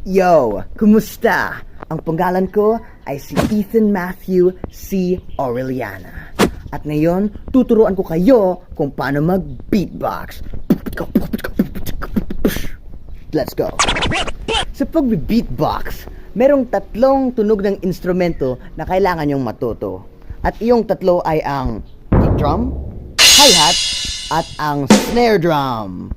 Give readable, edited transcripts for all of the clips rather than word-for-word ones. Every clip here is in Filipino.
Yo, kumusta? Ang pangalan ko ay si Ethan Matthew C. Aureliana. At ngayon, tuturuan ko kayo kung paano mag-beatbox. Let's go. Sa pag-beatbox, merong tatlong tunog ng instrumento na kailangan nyong matuto. At iyong tatlo ay ang kick drum, hi-hat, at ang snare drum.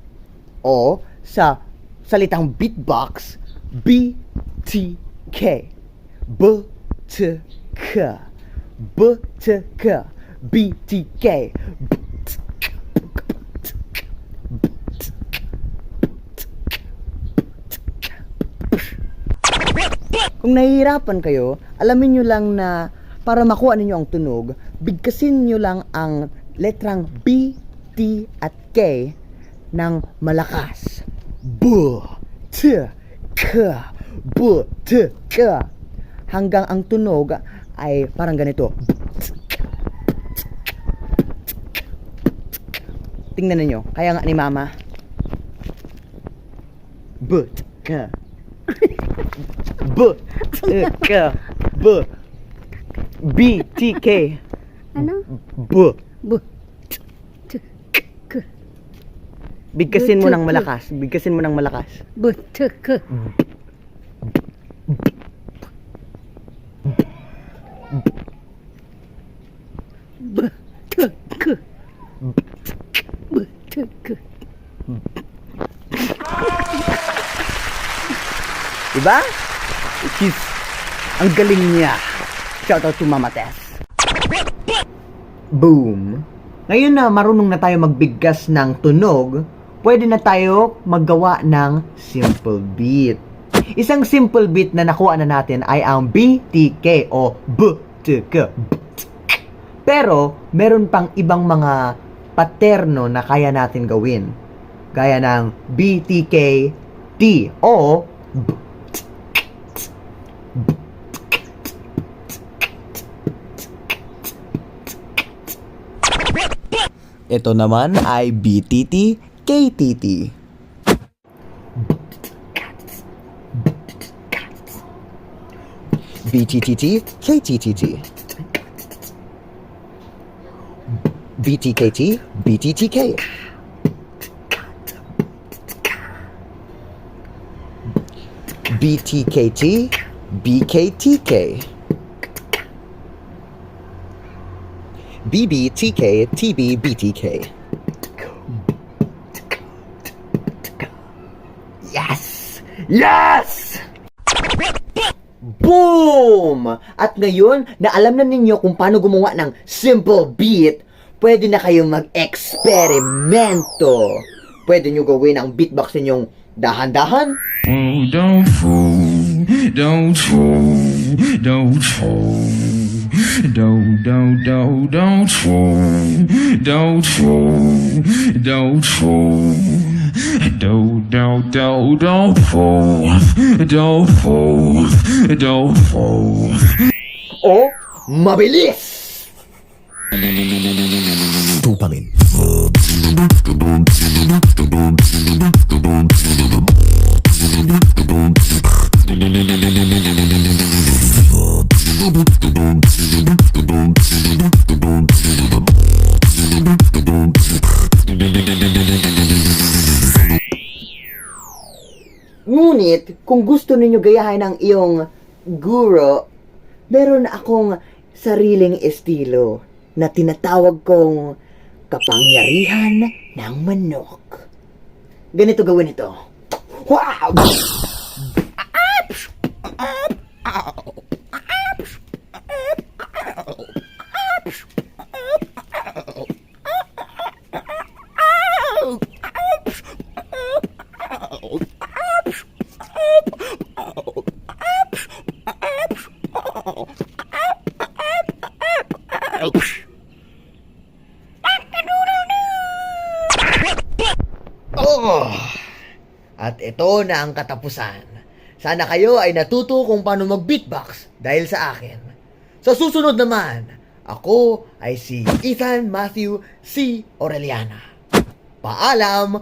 O sa salitang beatbox, BTK. B-T-K. B-T-K. BTK. Kung nahihirapan kayo, alamin nyo lang na para makuha ninyo ang tunog, bigkasin nyo lang ang letrang B, T, at K ng malakas. B, T, K, B, T, K. Hanggang ang tunog ay parang ganito. Tingnan ninyo, kaya nga ni Mama. B, T, K. B, T, K. B, B, T, K. Ano? B. B. T. K. Bigkasin mo ng malakas. Bigkasin mo ng malakas. B. T. K. B. T. K. B. T. K. Diba? She's, ang galing niya. Shout out to Mama Tess. Boom. Ngayon na marunong na tayo magbigkas ng tunog, pwede na tayo maggawa ng simple beat. Isang simple beat na nakuha na natin ay ang BTK o BTK. Pero, meron pang ibang mga paterno na kaya natin gawin. Gaya ng BTK T o ito naman ay BTT KTT. BTTT KTTT. BTKT BTTK. BTKT BKTK. BBTK TBBTK. Yes! Yes! Boom! At ngayon, na alam na ninyo kung paano gumawa ng simple beat, pwede na kayong mag-eksperimento. Pwede nyo gawin ang beatbox ninyong dahan-dahan. Oh, don't fool, don't fool, don't fool. Don't fool, don't fool, don't fool. Don't fool, don't fool. O mabilis! Dopamine. Ngunit, kung gusto ninyo gayahin ang iyong guro, meron akong sariling estilo na tinatawag kong kapangyarihan ng manok. Ganito gawin ito. Wow! Oh! At ito na ang katapusan. Sana kayo ay natuto kung paano mag-beatbox dahil sa akin. Sa susunod naman, ako ay si Ethan Matthew C. Aureliana. Paalam!